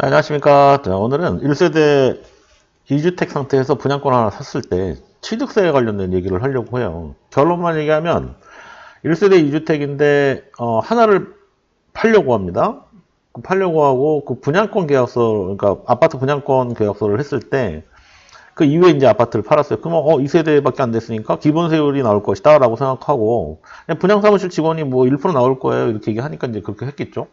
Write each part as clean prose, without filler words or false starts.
안녕하십니까. 자, 오늘은 1세대 2주택 상태에서 분양권 하나 샀을 때 취득세에 관련된 얘기를 하려고 해요. 결론만 얘기하면 1세대 2주택인데 하나를 팔려고 합니다. 팔려고 하고 그 분양권 계약서, 그러니까 아파트 분양권 계약서를 했을 때 그 이후에 이제 아파트를 팔았어요. 그러면 2세대밖에 안 됐으니까 기본 세율이 나올 것이다 라고 생각하고 그냥 분양사무실 직원이 뭐 1% 나올 거예요 이렇게 얘기하니까 이제 그렇게 했겠죠.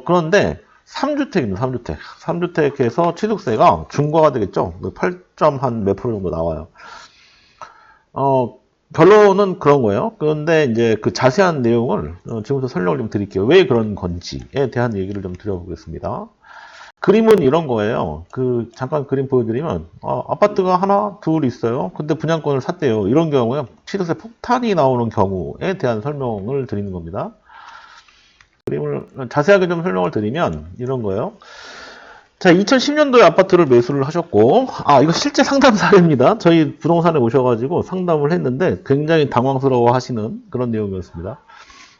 그런데 3주택입니다. 3주택. 3주택에서 취득세가 중과가 되겠죠. 8점 한 몇 프로 정도 나와요. 결론은 그런 거예요. 그런데 이제 그 자세한 내용을 지금부터 설명을 좀 드릴게요. 왜 그런 건지에 대한 얘기를 좀 드려보겠습니다. 그림은 이런 거예요. 잠깐 그림 보여드리면, 아파트가 하나, 둘 있어요. 근데 분양권을 샀대요. 이런 경우에 취득세 폭탄이 나오는 경우에 대한 설명을 드리는 겁니다. 그림을 자세하게 좀 설명을 드리면 이런 거예요. 자, 2010년도에 아파트를 매수를 하셨고, 이거 실제 상담 사례입니다. 저희 부동산에 오셔가지고 상담을 했는데 굉장히 당황스러워 하시는 그런 내용이었습니다.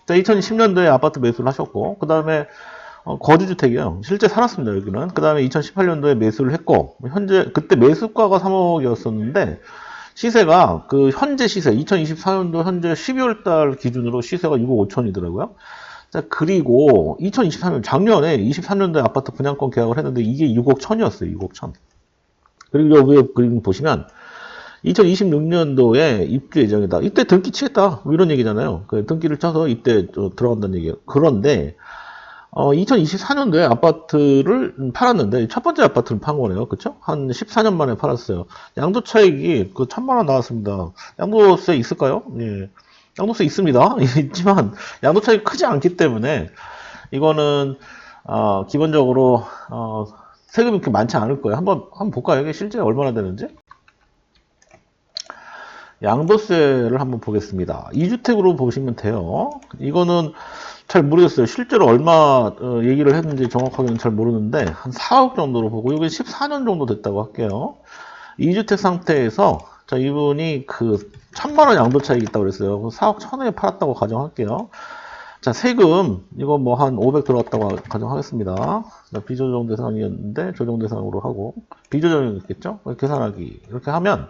자, 2010년도에 아파트 매수를 하셨고, 그 다음에 거주주택이요. 실제 살았습니다, 여기는. 그 다음에 2018년도에 매수를 했고, 그때 매수가가 3억이었었는데, 시세가 현재 시세, 2024년도 현재 12월 달 기준으로 시세가 6억 5천이더라고요. 자, 그리고 2023년, 작년에 23년도에 아파트 분양권 계약을 했는데 이게 6억 1천이었어요, 6억 1천. 그리고 여기 그림 보시면 2026년도에 입주 예정이다. 이때 등기 치겠다. 뭐 이런 얘기잖아요. 등기를 쳐서 이때 들어간다는 얘기예요. 그런데 2024년도에 아파트를 팔았는데 첫 번째 아파트를 판 거네요. 그쵸? 한 14년 만에 팔았어요. 양도 차익이 1,000만 원 나왔습니다. 양도세 있을까요? 예. 양도세 있습니다. 있지만 양도 차익이 크지 않기 때문에 이거는 기본적으로 세금이 그렇게 많지 않을 거예요. 한번 볼까요? 이게 실제 얼마나 되는지? 양도세를 한번 보겠습니다. 2주택으로 보시면 돼요. 이거는 잘 모르겠어요. 실제로 얼마 얘기를 했는지 정확하게는 잘 모르는데 한 4억 정도로 보고 이게 14년 정도 됐다고 할게요. 2주택 상태에서 자, 이분이 1,000만 원 양도 차익이 있다고 그랬어요. 4억 1천에 팔았다고 가정할게요. 자, 세금 이거 뭐 한 500 들어갔다고 가정하겠습니다. 자, 비조정 대상이었는데 조정 대상으로 하고 비조정이겠죠? 계산하기 이렇게 하면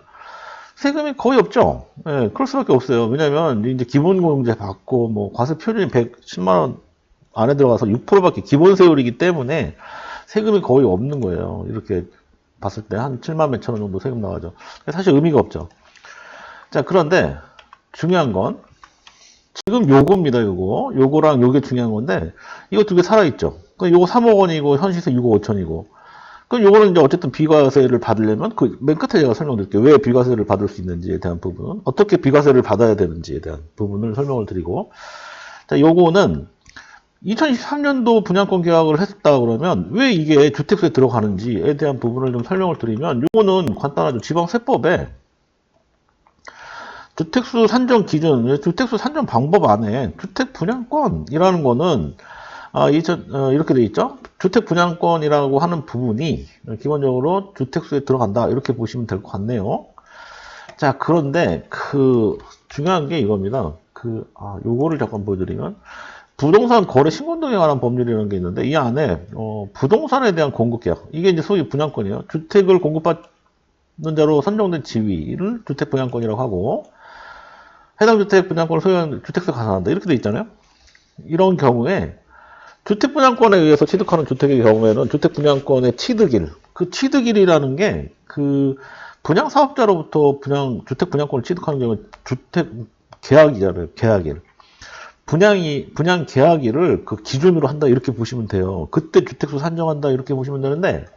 세금이 거의 없죠. 예, 그럴 수밖에 없어요. 왜냐면 이제 기본공제 받고 뭐 과세 표준이 110만 원 안에 들어가서 6%밖에 기본 세율이기 때문에 세금이 거의 없는 거예요. 이렇게 봤을 때 한 7만 몇천 원 정도 세금 나가죠. 사실 의미가 없죠. 자, 그런데 중요한 건 지금 요거입니다. 요거랑 요게 중요한 건데 이거 두 개 살아있죠. 요거 3억 원이고 현시세 6억 5천이고 그럼 요거는 이제 어쨌든 비과세를 받으려면 맨 끝에 제가 설명드릴게요. 왜 비과세를 받을 수 있는지에 대한 부분은 어떻게 비과세를 받아야 되는지에 대한 부분을 설명을 드리고 자, 요거는 2023년도 분양권 계약을 했다 그러면 왜 이게 주택수에 들어가는지에 대한 부분을 좀 설명을 드리면 요거는 간단하죠. 지방세법에 주택수 산정 기준, 주택수 산정 방법 안에 주택 분양권이라는 거는 이렇게 돼 있죠. 주택 분양권이라고 하는 부분이 기본적으로 주택수에 들어간다 이렇게 보시면 될 것 같네요. 자, 그런데 중요한 게 이겁니다. 요거를 잠깐 보여드리면 부동산 거래 신고등에 관한 법률이라는 게 있는데 이 안에 부동산에 대한 공급계약 이게 이제 소위 분양권이에요. 주택을 공급받는 자로 선정된 지위를 주택 분양권이라고 하고 해당 주택 분양권을 소유하는 주택세 가산한다 이렇게 돼 있잖아요. 이런 경우에 주택 분양권에 의해서 취득하는 주택의 경우에는 주택 분양권의 취득일 취득일이라는 게 분양 사업자로부터 주택 분양권을 취득하는 경우에 주택 계약이잖아요. 계약일. 분양 계약일을 기준으로 한다 이렇게 보시면 돼요. 그때 주택수 산정한다 이렇게 보시면 되는데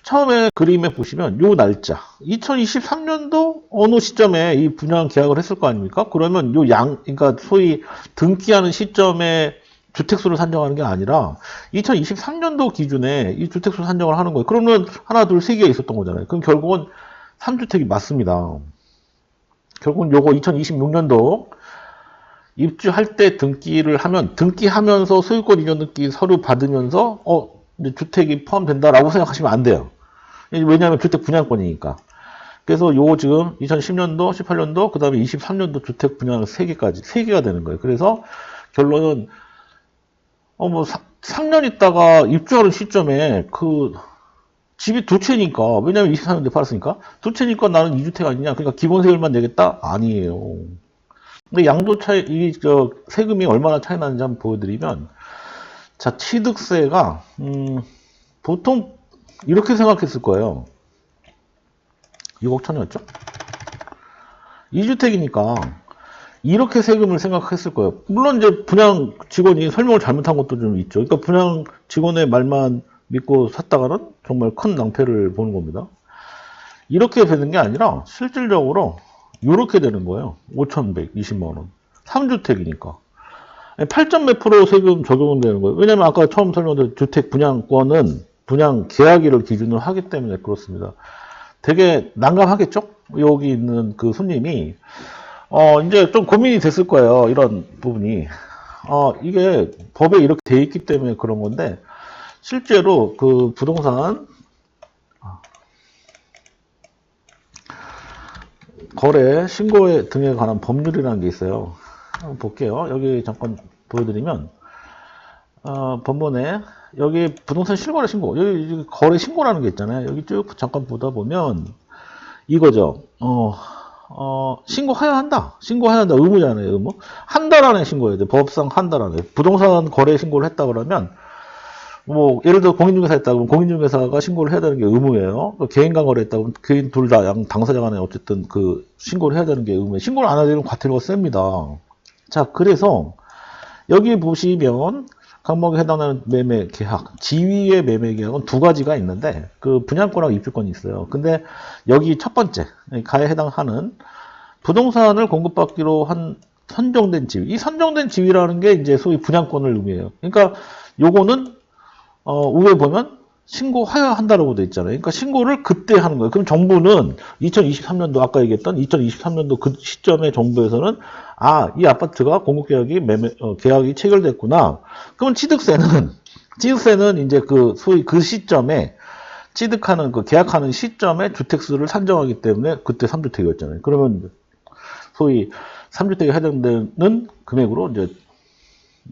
처음에 그림에 보시면 요 날짜 2023년도 어느 시점에 이 분양 계약을 했을 거 아닙니까? 그러면 그러니까 소위 등기하는 시점에 주택수를 산정하는 게 아니라 2023년도 기준에 이 주택수 산정을 하는 거예요. 그러면 하나, 둘, 세 개가 있었던 거잖아요. 그럼 결국은 3주택이 맞습니다. 결국은 요거 2026년도 입주할 때 등기를 하면 등기하면서 소유권 이전 등기 서류 받으면서 이제 주택이 포함된다라고 생각하시면 안 돼요. 왜냐하면 주택 분양권이니까. 그래서 요거 지금 2010년도, 18년도, 그 다음에 23년도 주택 분양 3개가 되는 거예요. 그래서 결론은 3년 있다가 입주하는 시점에 그 집이 두 채니까, 왜냐면 23년도에 팔았으니까 두 채니까 나는 2주택 아니냐, 그러니까 기본세율만 내겠다? 아니에요. 근데 양도 차이, 세금이 얼마나 차이 나는지 한번 보여드리면, 자, 취득세가 보통 이렇게 생각했을 거예요. 6억 1천이었죠? 2주택이니까 이렇게 세금을 생각했을 거예요. 물론 이제 분양 직원이 설명을 잘못한 것도 좀 있죠. 그러니까 분양 직원의 말만 믿고 샀다가는 정말 큰 낭패를 보는 겁니다. 이렇게 되는 게 아니라 실질적으로 이렇게 되는 거예요. 5,120만 원. 3주택이니까. 8점 몇 프로 세금 적용은 되는 거예요. 왜냐면 아까 처음 설명드린 주택 분양권은 분양 계약일을 기준으로 하기 때문에 그렇습니다. 되게 난감하겠죠? 여기 있는 그 손님이 이제 좀 고민이 됐을 거예요. 이런 부분이. 이게 법에 이렇게 돼 있기 때문에 그런 건데, 실제로 그 부동산 거래 신고 등에 관한 법률이라는 게 있어요. 한번 볼게요. 여기 잠깐 보여드리면, 법문에 여기 부동산 실거래 신고, 여기 거래 신고라는 게 있잖아요. 여기 쭉 잠깐 보다 보면 이거죠. 신고해야 한다. 신고해야 한다. 의무잖아요. 의무. 한 달 안에 신고해야 돼. 법상 한 달 안에. 부동산 거래 신고를 했다 그러면, 뭐, 예를 들어 공인중개사 했다 그러면 공인중개사가 신고를 해야 되는 게 의무예요. 개인 간 거래했다 그러면 개인 둘 다 당사자 간에 어쨌든 그 신고를 해야 되는 게 의무예요. 신고를 안 하면 과태료가 셉니다. 자, 그래서 여기 보시면 항목에 해당하는 매매 계약, 지위의 매매 계약은 두 가지가 있는데 그 분양권하고 입주권이 있어요. 근데 여기 첫 번째 가에 해당하는 부동산을 공급받기로 한 선정된 지위, 이 선정된 지위라는 게 이제 소위 분양권을 의미해요. 그러니까 요거는 위에 보면 신고해야 한다라고 돼 있잖아요. 그러니까 신고를 그때 하는 거예요. 그럼 정부는 2023년도 아까 얘기했던 2023년도 그 시점에 정부에서는 이 아파트가 공급계약이 계약이 체결됐구나. 그러면 취득세는 이제 그 소위 그 시점에 취득하는 그 계약하는 시점에 주택수를 산정하기 때문에 그때 3주택이었잖아요. 그러면 소위 3주택에 해당되는 금액으로 이제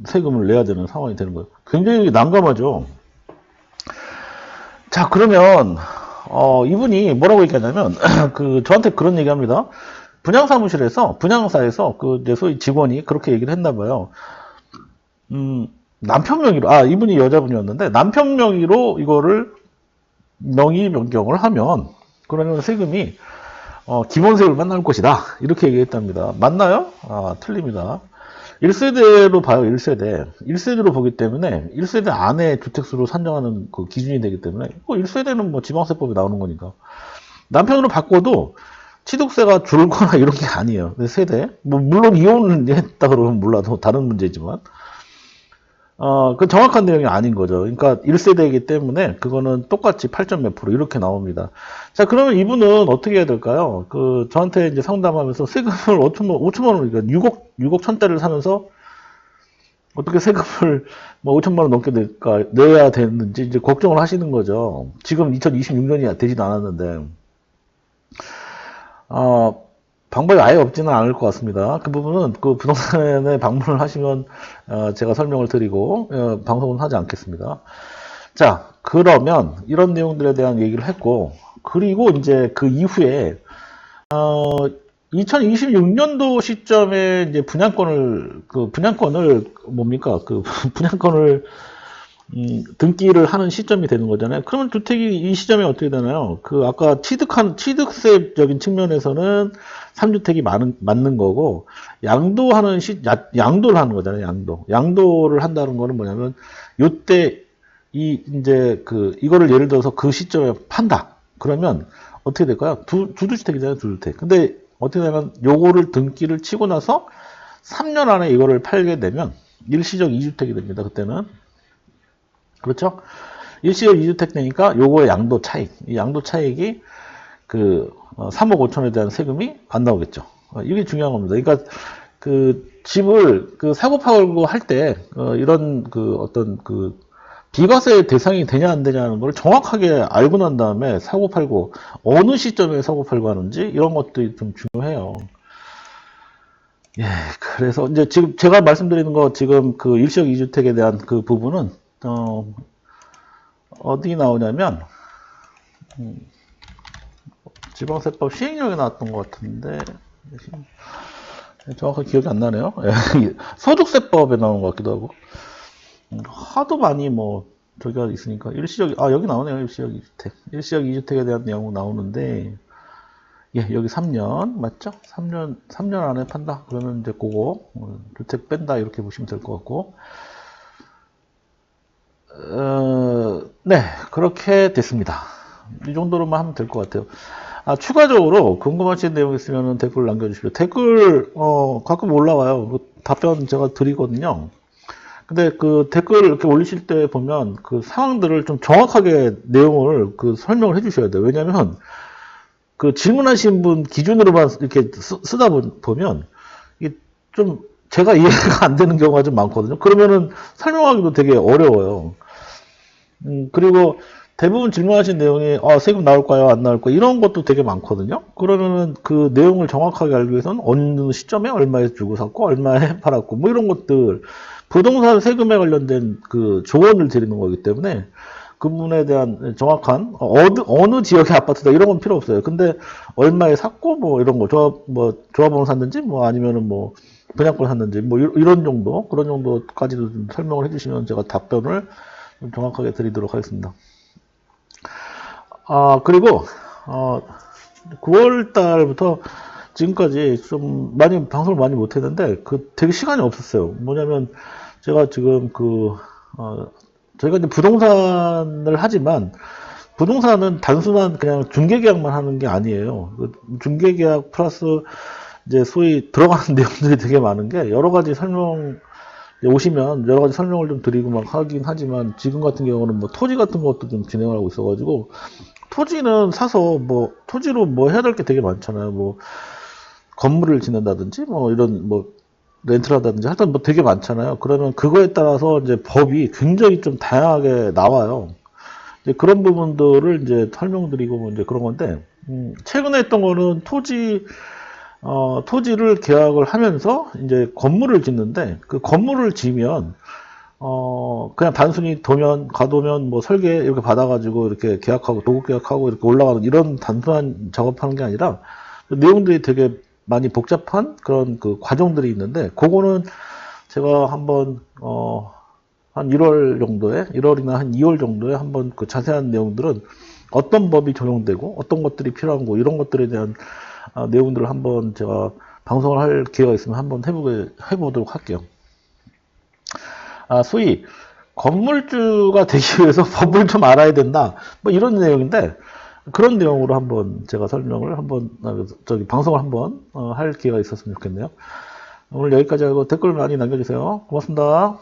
세금을 내야 되는 상황이 되는 거예요. 굉장히 난감하죠. 자, 그러면 이분이 뭐라고 얘기하냐면 그 저한테 그런 얘기합니다. 분양사무실에서 분양사에서 그 이제 소위 직원이 그렇게 얘기를 했나 봐요. 남편 명의로 이분이 여자분이었는데 남편 명의로 이거를 명의 변경을 하면 그러면 세금이 기본세율만 나올 것이다. 이렇게 얘기했답니다. 맞나요? 틀립니다. 1세대로 봐요, 1세대. 1세대로 보기 때문에 1세대 안에 주택수로 산정하는 그 기준이 되기 때문에 1세대는 뭐 지방세법이 나오는 거니까. 남편으로 바꿔도 취득세가 줄거나 이런 게 아니에요. 세대. 뭐 물론 이혼을 했다 그러면 몰라도 다른 문제지만 그 정확한 내용이 아닌 거죠. 그러니까 1세대이기 때문에 그거는 똑같이 8점 몇 프로 이렇게 나옵니다. 자, 그러면 이분은 어떻게 해야 될까요? 그 저한테 이제 상담하면서 세금을 5천만 원, 그러니까 6억 천대를 사면서 어떻게 세금을 뭐 5천만 원 넘게 내야 되는지 이제 걱정을 하시는 거죠. 지금 2026년이 되지도 않았는데 방법이 아예 없지는 않을 것 같습니다. 그 부분은 그 부동산에 방문을 하시면 제가 설명을 드리고 방송은 하지 않겠습니다. 자, 그러면 이런 내용들에 대한 얘기를 했고, 그리고 이제 그 이후에 2026년도 시점에 이제 분양권을 뭡니까? 그 분양권을 등기를 하는 시점이 되는 거잖아요. 그러면 주택이 이 시점에 어떻게 되나요? 그 아까 취득세적인 측면에서는 3주택이 맞는 거고, 양도를 하는 거잖아요. 양도를 한다는 거는 뭐냐면, 요때 이제 이거를 예를 들어서 그 시점에 판다. 그러면 어떻게 될까요? 두주택이잖아요, 두주택. 근데 어떻게 되면 요거를 등기를 치고 나서 3년 안에 이거를 팔게 되면 일시적 2주택이 됩니다. 그때는. 그렇죠? 일시적 2주택 되니까 요거의 양도 차익. 이 양도 차익이 3억 5천에 대한 세금이 안 나오겠죠. 이게 중요한 겁니다. 그러니까 집을 사고 팔고 할 때 이런 어떤 비과세 대상이 되냐 안 되냐는 걸 정확하게 알고 난 다음에 사고 팔고 어느 시점에 사고 팔고 하는지 이런 것들이 좀 중요해요. 예, 그래서 이제 지금 제가 말씀드리는 거 지금 일시적 2주택에 대한 그 부분은 어디 나오냐면, 지방세법 시행령에 나왔던 것 같은데, 정확하게 기억이 안 나네요. 소득세법에 나온 것 같기도 하고. 하도 많이 저기가 있으니까. 여기 나오네요. 일시적 2주택. 일시적 2주택에 대한 내용 나오는데, 여기 3년, 맞죠? 3년 안에 판다. 그러면 이제 그거, 주택 뺀다. 이렇게 보시면 될 것 같고. 네, 그렇게 됐습니다. 이 정도로만 하면 될 것 같아요. 추가적으로 궁금하신 내용 있으면 댓글 남겨주십시오. 댓글, 가끔 올라와요. 답변 제가 드리거든요. 근데 그 댓글 이렇게 올리실 때 보면 그 상황들을 좀 정확하게 내용을 설명을 해 주셔야 돼요. 왜냐면 그 질문하신 분 기준으로만 이렇게 쓰다 보면 이게 좀 제가 이해가 안 되는 경우가 좀 많거든요. 그러면은 설명하기도 되게 어려워요. 그리고 대부분 질문하신 내용이 세금 나올까요? 안 나올까요? 이런 것도 되게 많거든요. 그러면은 그 내용을 정확하게 알기 위해서는 어느 시점에 얼마에 주고 샀고 얼마에 팔았고 이런 것들 부동산 세금에 관련된 그 조언을 드리는 거기 때문에 그 부분에 대한 정확한 어느 지역의 아파트다 이런 건 필요 없어요. 근데 얼마에 샀고 이런 거 조합원을 샀는지 아니면은 분양권 샀는지 이런 정도 그런 정도까지도 좀 설명을 해주시면 제가 답변을 좀 정확하게 드리도록 하겠습니다. 그리고 9월 달부터 지금까지 좀 방송을 많이 못했는데 되게 시간이 없었어요. 뭐냐면 제가 지금 저희가 이제 부동산을 하지만 부동산은 단순한 그냥 중개계약만 하는 게 아니에요. 중개계약 플러스 이제 소위 들어가는 내용들이 되게 많은 게 여러 가지 오시면 여러 가지 설명을 좀 드리고 하긴 하지만 지금 같은 경우는 토지 같은 것도 좀 진행을 하고 있어가지고 토지는 사서 토지로 해야 될 게 되게 많잖아요. 건물을 짓는다든지 이런 렌트를 하다든지 하여튼 되게 많잖아요. 그러면 그거에 따라서 이제 법이 굉장히 좀 다양하게 나와요. 이제 그런 부분들을 이제 설명드리고 이제 그런 건데 최근에 했던 거는 토지를 계약을 하면서 이제 건물을 짓는데 그 건물을 지면 그냥 단순히 가도면 설계 이렇게 받아가지고 이렇게 계약하고 도급 계약하고 이렇게 올라가는 이런 단순한 작업하는 게 아니라 내용들이 되게 많이 복잡한 그런 과정들이 있는데 그거는 제가 한번 한 1월이나 한 2월 정도에 한번 자세한 내용들은 어떤 법이 적용되고 어떤 것들이 필요한 거 이런 것들에 대한 내용들을 한번 제가 방송을 할 기회가 있으면 한번 해보도록 할게요. 소위 건물주가 되기 위해서 법을 좀 알아야 된다. 이런 내용인데 그런 내용으로 한번 제가 설명을 방송을 한번 할 기회가 있었으면 좋겠네요. 오늘 여기까지 하고 댓글 많이 남겨주세요. 고맙습니다.